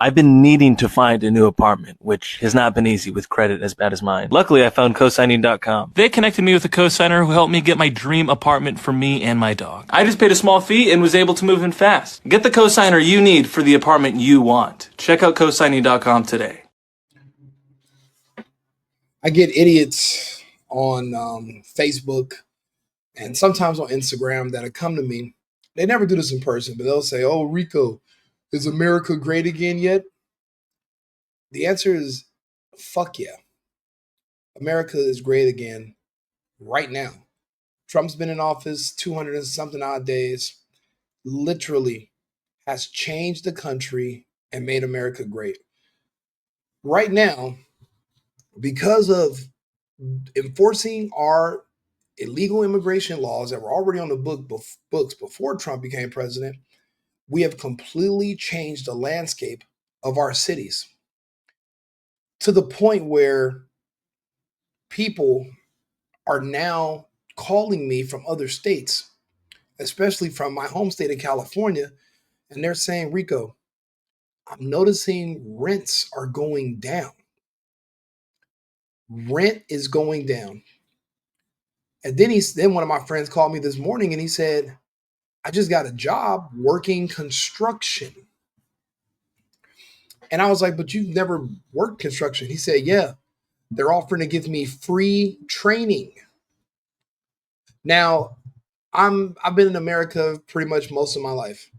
I've been needing to find a new apartment, which has not been easy with credit as bad as mine. Luckily, I found cosigning.com. They connected me with a cosigner who helped me get my dream apartment for me and my dog. I just paid a small fee and was able to move in fast. Get the cosigner you need for the apartment you want. Check out cosigning.com today. I get idiots on Facebook and sometimes on Instagram that'll come to me. They never do this in person, but they'll say, "Oh, Rico, is America great again yet?" The answer is fuck yeah. America is great again right now. Trump's been in office 200 and something odd days, literally has changed the country and made America great. Right now, because of enforcing our illegal immigration laws that were already on the books before Trump became president, we have completely changed the landscape of our cities to the point where people are now calling me from other states, especially from my home state of California, and they're saying, "Rico, I'm noticing rents are going down. Rent is going down." And then one of my friends called me this morning and he said, "I just got a job working construction." And I was like, "But you've never worked construction." He said, "Yeah, they're offering to give me free training." Now, I've been in America pretty much most of my life.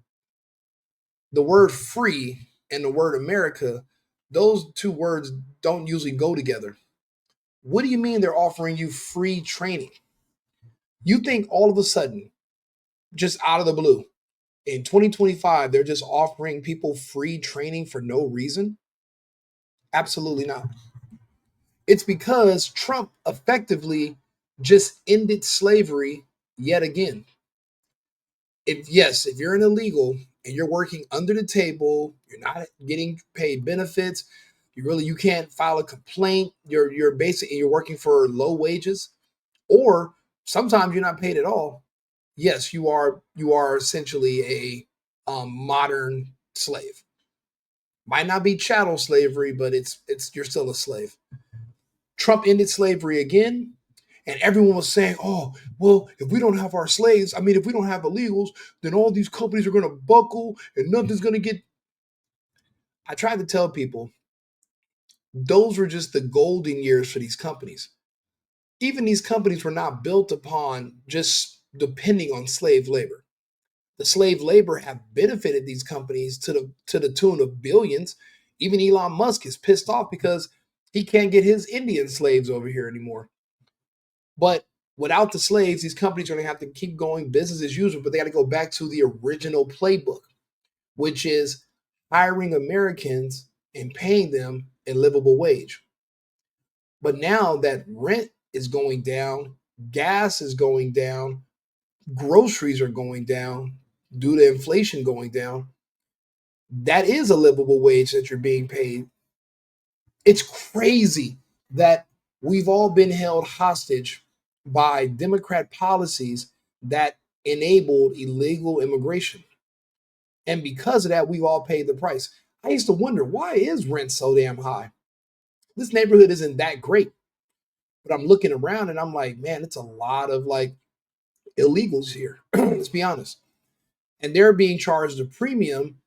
The word free and the word America, those two words don't usually go together. What do you mean they're offering you free training? You think all of a sudden, just out of the blue, in 2025, they're just offering people free training for no reason? Absolutely not. It's because Trump effectively just ended slavery yet again. If you're an illegal and you're working under the table, you're not getting paid benefits, you can't file a complaint, you're working for low wages, or sometimes you're not paid at all. Yes, you are essentially a modern slave. Might not be chattel slavery, but it's you're still a slave. Trump ended slavery again, and everyone was saying, "Oh, well, if we don't have our slaves, if we don't have illegals, then all these companies are going to buckle and nothing's going to get." I tried to tell people those were just the golden years for these companies. Even these companies were not built upon just depending on slave labor. The slave labor have benefited these companies to the tune of billions. Even Elon Musk is pissed off because he can't get his Indian slaves over here anymore. But without the slaves, these companies are going to have to keep going business as usual, but they got to go back to the original playbook, which is hiring Americans and paying them a livable wage. But now that rent is going down, gas is going down, groceries are going down due to inflation going down, that is a livable wage that you're being paid. It's crazy that we've all been held hostage by Democrat policies that enabled illegal immigration. And because of that, we've all paid the price. I used to wonder, why is rent so damn high? This neighborhood isn't that great. But I'm looking around and I'm like, man, it's a lot of like illegals here. Let's be honest. And they're being charged a premium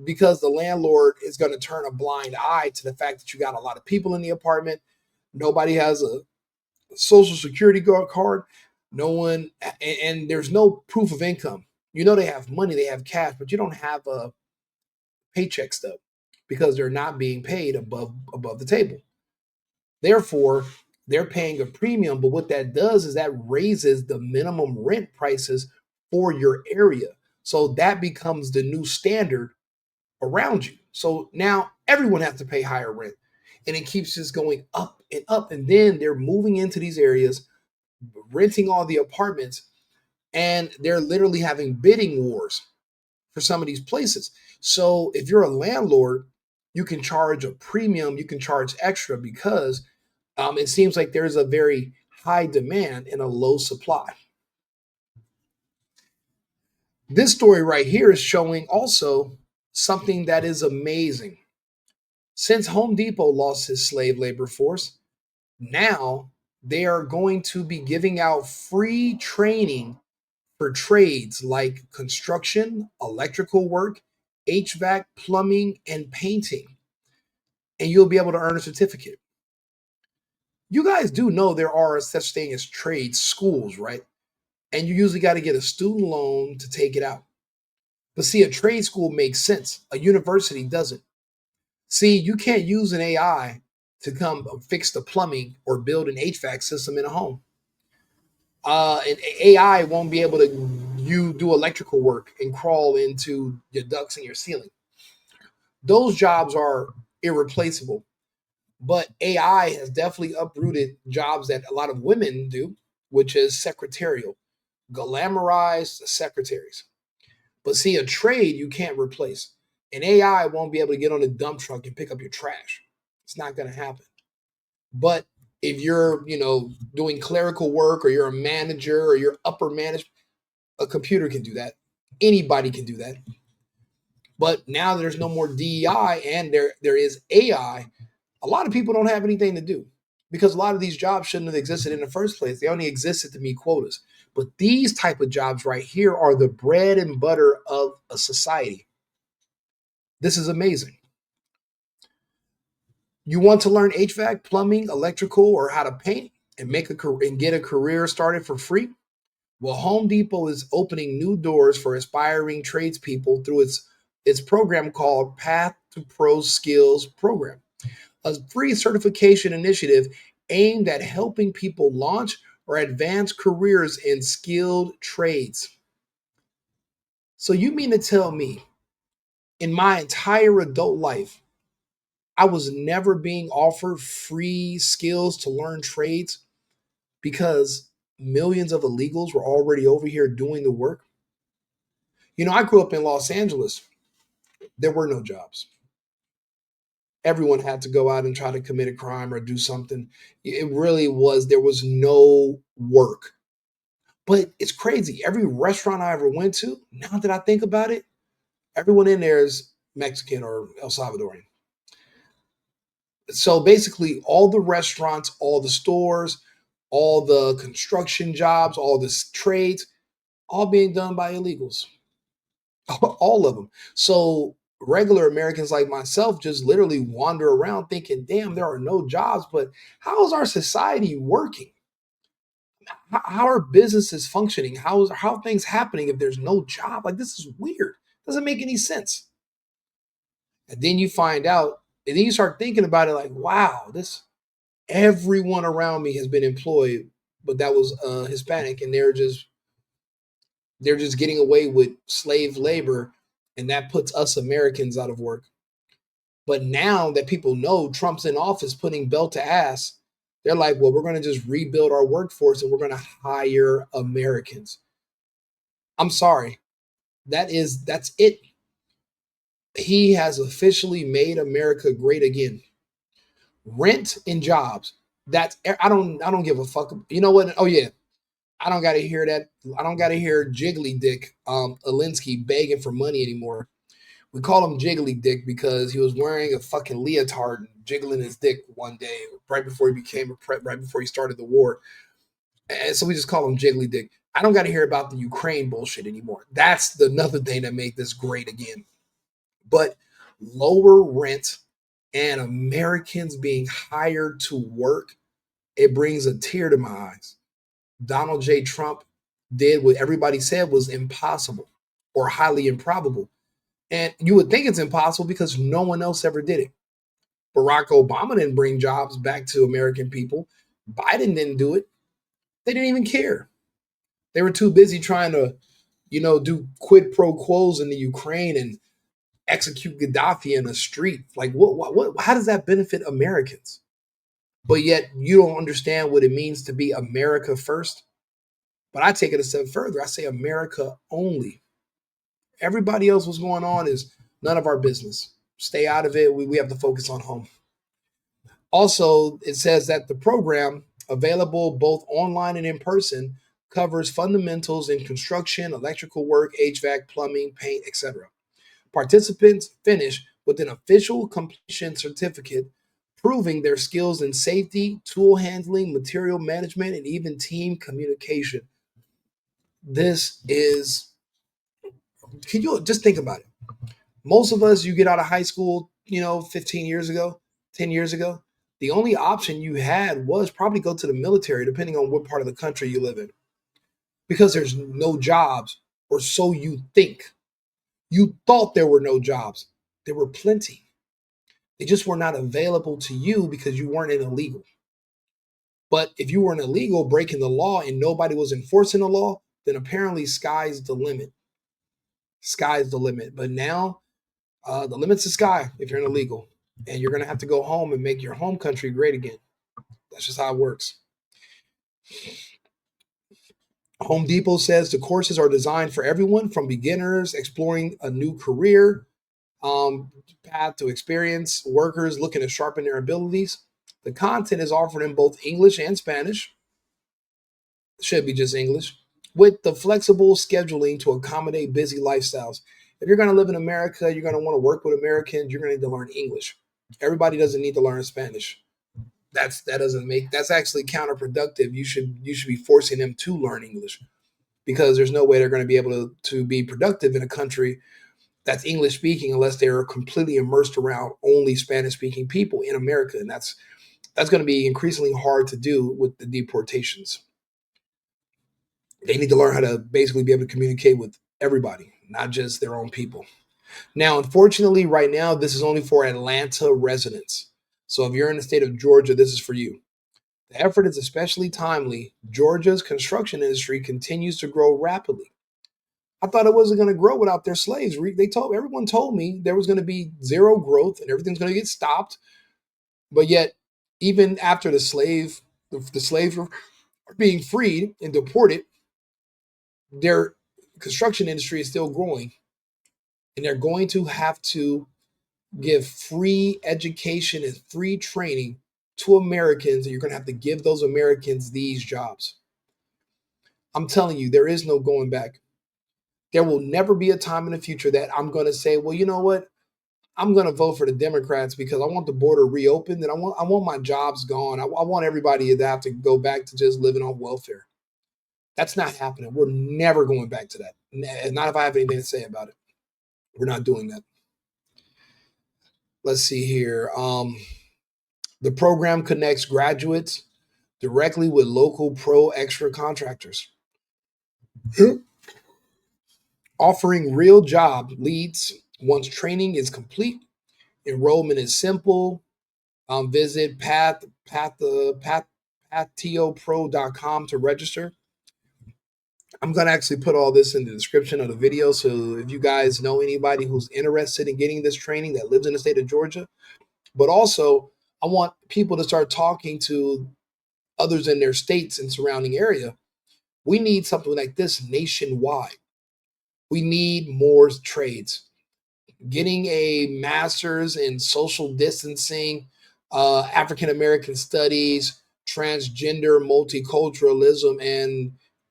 because the landlord is going to turn a blind eye to the fact that you got a lot of people in the apartment. Nobody has a social security card. No one, and there's no proof of income. They have money, they have cash, but you don't have a paycheck stub because they're not being paid above the table. Therefore, they're paying a premium, but what that does is that raises the minimum rent prices for your area. So that becomes the new standard around you. So now everyone has to pay higher rent, and it keeps just going up and up. And then they're moving into these areas, renting all the apartments, and they're literally having bidding wars for some of these places. So if you're a landlord, you can charge a premium, you can charge extra because it seems like there's a very high demand and a low supply. This story right here is showing also something that is amazing. Since Home Depot lost his slave labor force, now they are going to be giving out free training for trades like construction, electrical work, HVAC, plumbing, and painting. And you'll be able to earn a certificate. You guys do know there are such thing as trade schools, right? And you usually got to get a student loan to take it out. But see, a trade school makes sense. A university doesn't. See, you can't use an AI to come fix the plumbing or build an HVAC system in a home. An AI won't be able to you do electrical work and crawl into your ducts and your ceiling. Those jobs are irreplaceable. But AI has definitely uprooted jobs that a lot of women do, which is secretarial, glamorized secretaries. But see, a trade you can't replace. An AI won't be able to get on a dump truck and pick up your trash. It's not going to happen. But if you're, doing clerical work or you're a manager or you're upper management, a computer can do that. Anybody can do that. But now there's no more DEI and there is AI. A lot of people don't have anything to do because a lot of these jobs shouldn't have existed in the first place. They only existed to meet quotas. But these type of jobs right here are the bread and butter of a society. This is amazing. You want to learn HVAC, plumbing, electrical, or how to paint and get a career started for free? Well, Home Depot is opening new doors for aspiring tradespeople through its program called Path to Pro Skills Program, a free certification initiative aimed at helping people launch or advance careers in skilled trades. So you mean to tell me in my entire adult life, I was never being offered free skills to learn trades because millions of illegals were already over here doing the work? I grew up in Los Angeles. There were no jobs. Everyone had to go out and try to commit a crime or do something. It really was, there was no work. But it's crazy. Every restaurant I ever went to, now that I think about it, everyone in there is Mexican or El Salvadorian. So basically, all the restaurants, all the stores, all the construction jobs, all the trades, all being done by illegals. All of them. So regular Americans like myself just literally wander around thinking, damn, there are no jobs. But how is our society working? How are businesses functioning? How are things happening if there's no job? Like, this is weird. Doesn't make any sense. And then you find out, and then you start thinking about it like, wow, this everyone around me has been employed, but that was Hispanic, and they're just getting away with slave labor, and that puts us Americans out of work. But now that people know Trump's in office putting belt to ass, they're like, well, we're going to just rebuild our workforce and we're going to hire Americans. I'm sorry. That's it. He has officially made America great again. Rent and jobs. I don't give a fuck. You know what? Oh yeah. I don't gotta hear that. I don't gotta hear Jiggly Dick Alinsky begging for money anymore. We call him Jiggly Dick because he was wearing a fucking leotard and jiggling his dick one day right before he became right before he started the war. And so we just call him Jiggly Dick. I don't got to hear about the Ukraine bullshit anymore. That's another thing that made this great again. But lower rent and Americans being hired to work, it brings a tear to my eyes. Donald J. Trump did what everybody said was impossible or highly improbable. And you would think it's impossible because no one else ever did it. Barack Obama didn't bring jobs back to American people. Biden didn't do it. They didn't even care. They were too busy trying to, do quid pro quos in the Ukraine and execute Gaddafi in the street. Like, what, how does that benefit Americans? But yet you don't understand what it means to be America first. But I take it a step further. I say America only. Everybody else, what's going on is none of our business. Stay out of it. We have to focus on home. Also, it says that the program, available both online and in person, covers fundamentals in construction, electrical work, HVAC, plumbing, paint, etc. Participants finish with an official completion certificate proving their skills in safety, tool handling, material management, and even team communication. This is, can you just think about it? Most of us, you get out of high school, 15 years ago, 10 years ago, the only option you had was probably go to the military, depending on what part of the country you live in, because there's no jobs, or so you think. You thought there were no jobs. There were plenty. They just were not available to you because you weren't an illegal. But if you were an illegal breaking the law and nobody was enforcing the law, then apparently sky's the limit. Sky's the limit. But now the limit's the sky if you're an illegal. And you're going to have to go home and make your home country great again. That's just how it works. Home Depot says the courses are designed for everyone from beginners exploring a new career path to experienced workers looking to sharpen their abilities. The content is offered in both English and Spanish. Should be just English, with the flexible scheduling to accommodate busy lifestyles. If you're going to live in America, you're going to want to work with Americans, you're going to need to learn English. Everybody doesn't need to learn Spanish. That's actually counterproductive. You should be forcing them to learn English, because there's no way they're going to be able to be productive in a country that's English speaking unless they're completely immersed around only Spanish speaking people in America. And that's going to be increasingly hard to do with the deportations. They need to learn how to basically be able to communicate with everybody, not just their own people. Now, unfortunately, right now, this is only for Atlanta residents. So if you're in the state of Georgia, this is for you. The effort is especially timely. Georgia's construction industry continues to grow rapidly. I thought it wasn't going to grow without their slaves. Everyone told me there was going to be zero growth and everything's going to get stopped. But yet, even after the slaves are being freed and deported, their construction industry is still growing, and they're going to have to give free education and free training to Americans, and you're going to have to give those Americans these jobs. I'm telling you, there is no going back. There will never be a time in the future that I'm going to say, well, you know what? I'm going to vote for the Democrats because I want the border reopened and I want my jobs gone. I want everybody to have to go back to just living on welfare. That's not happening. We're never going back to that. Not if I have anything to say about it. We're not doing that. Let's see here. The program connects graduates directly with local pro extra contractors, offering real job leads once training is complete. Enrollment is simple. Visit pathiopro.com to register. I'm going to actually put all this in the description of the video. So if you guys know anybody who's interested in getting this training that lives in the state of Georgia, but also I want people to start talking to others in their states and surrounding area. We need something like this nationwide. We need more trades. Getting a master's in social distancing, African American studies, transgender multiculturalism,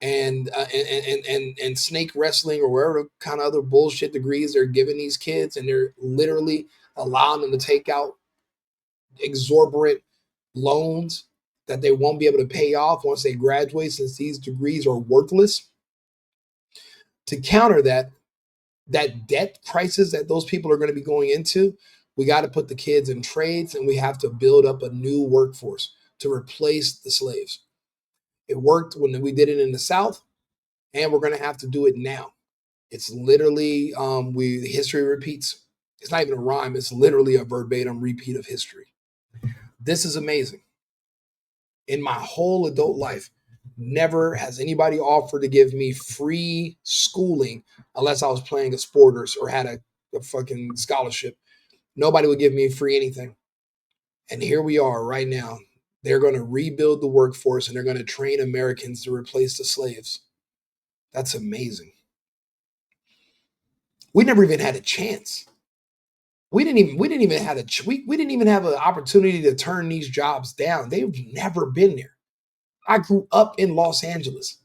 and snake wrestling, or whatever kind of other bullshit degrees they're giving these kids, and they're literally allowing them to take out exorbitant loans that they won't be able to pay off once they graduate, since these degrees are worthless. To counter that debt crisis that those people are going to be going into, we got to put the kids in trades, and we have to build up a new workforce to replace the slaves. It worked when we did it in the South, and we're going to have to do it now. It's literally history repeats. It's not even a rhyme. It's literally a verbatim repeat of history. This is amazing. In my whole adult life, never has anybody offered to give me free schooling unless I was playing a sport or had a fucking scholarship. Nobody would give me free anything. And here we are right now. They're going to rebuild the workforce, and they're going to train Americans to replace the slaves. That's amazing. We never even had a chance. We didn't even have an opportunity to turn these jobs down. They've never been there. I grew up in Los Angeles.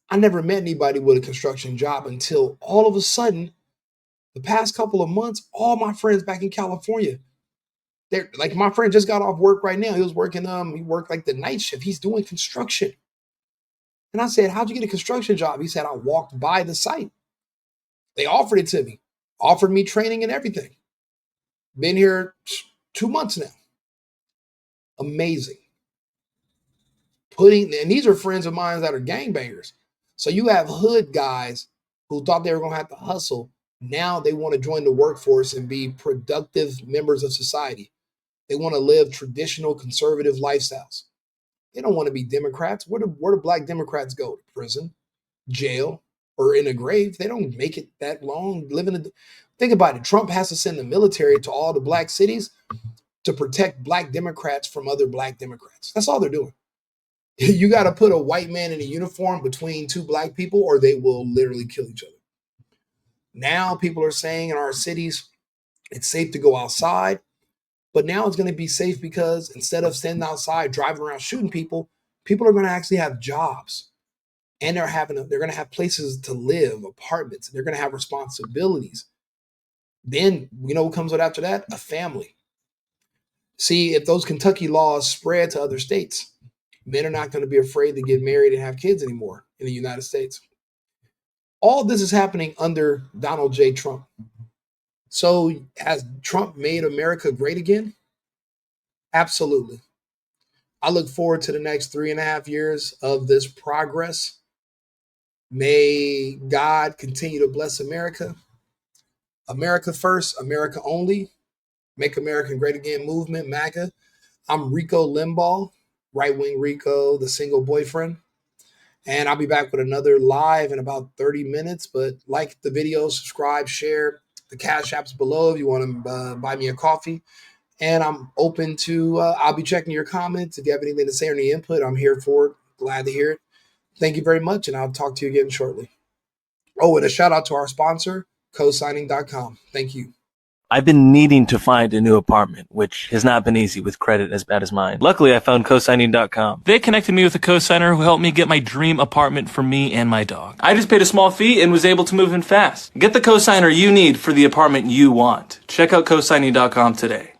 I never met anybody with a construction job until all of a sudden The past couple of months, all my friends back in California, they're like, my friend just got off work right now. He was working, he worked like the night shift. He's doing construction. And I said, how'd you get a construction job? He said, I walked by the site. They offered it to me, offered me training and everything. Been here 2 months now. Amazing. And these are friends of mine that are gangbangers. So you have hood guys who thought they were going to have to hustle. Now they want to join the workforce and be productive members of society. They want to live traditional conservative lifestyles. They don't want to be Democrats. Where do black Democrats go? To prison, jail, or in a grave? They don't make it that long. Think about it. Trump has to send the military to all the black cities to protect black Democrats from other black Democrats. That's all they're doing. You got to put a white man in a uniform between two black people or they will literally kill each other. Now people are saying in our cities, it's safe to go outside. But now it's going to be safe because instead of standing outside driving around shooting people, people are going to actually have jobs, and they're going to have places to live, apartments. They're going to have responsibilities. Then you know what comes out after that? A family. See, if those Kentucky laws spread to other states, men are not going to be afraid to get married and have kids anymore in the United States. All this is happening under Donald J. Trump. So has Trump made America great again? Absolutely. I look forward to the next 3.5 years of this progress. May God continue to bless America. America first, America only. Make America great again movement, MAGA. I'm Rico Limbaugh, right-wing Rico, the single boyfriend. And I'll be back with another live in about 30 minutes. But like the video, subscribe, share. The Cash App's below if you want to buy me a coffee. And I'm open to, I'll be checking your comments. If you have anything to say or any input, I'm here for it. Glad to hear it. Thank you very much, and I'll talk to you again shortly. Oh, and a shout out to our sponsor, cosigning.com. Thank you. I've been needing to find a new apartment, which has not been easy with credit as bad as mine. Luckily, I found cosigning.com. They connected me with a cosigner who helped me get my dream apartment for me and my dog. I just paid a small fee and was able to move in fast. Get the cosigner you need for the apartment you want. Check out cosigning.com today.